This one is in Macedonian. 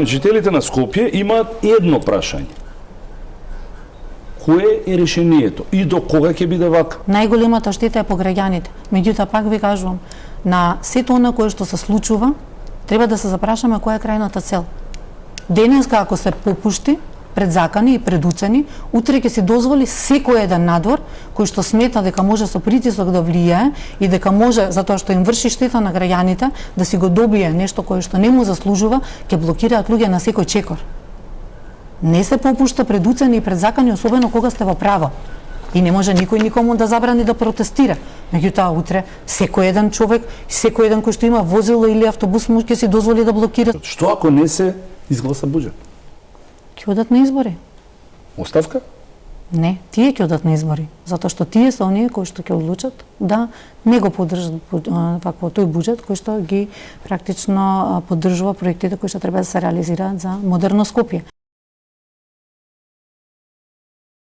Жителите на Скопје имаат едно прашање. Кое е решението и до кога ќе биде вака? Најголемата штета е по граѓаните. Меѓутоа, пак ви кажувам, на сето она кое што се случува, треба да се запрашаме која е крајната цел. Денеска, ако се попушти пред закани и пред уцени, утре ќе си дозволи секој еден надвор кој што смета дека може со притисок да влијае и дека може, затоа што им врши штета на граѓаните, да си го добие нешто кое што не му заслужува, ќе блокираат луѓе на секој чекор. Не се попушта пред уцени и пред закани, особено кога сте во право. И не може никој никому да забрани да протестира. Меѓутоа, утре, секој еден човек, секој еден кој што има возило или автобус, може ќе си дозволи да блокира. Што ако не се изгласа буџет? Ќе одат на избори. Оставка? Не, тие ќе одат на избори, затоа што тие се оние кои што ќе одлучат да не го поддржат тој буџет кој што ги практично поддржува проектите кои што треба да се реализираат за модерно Скопје.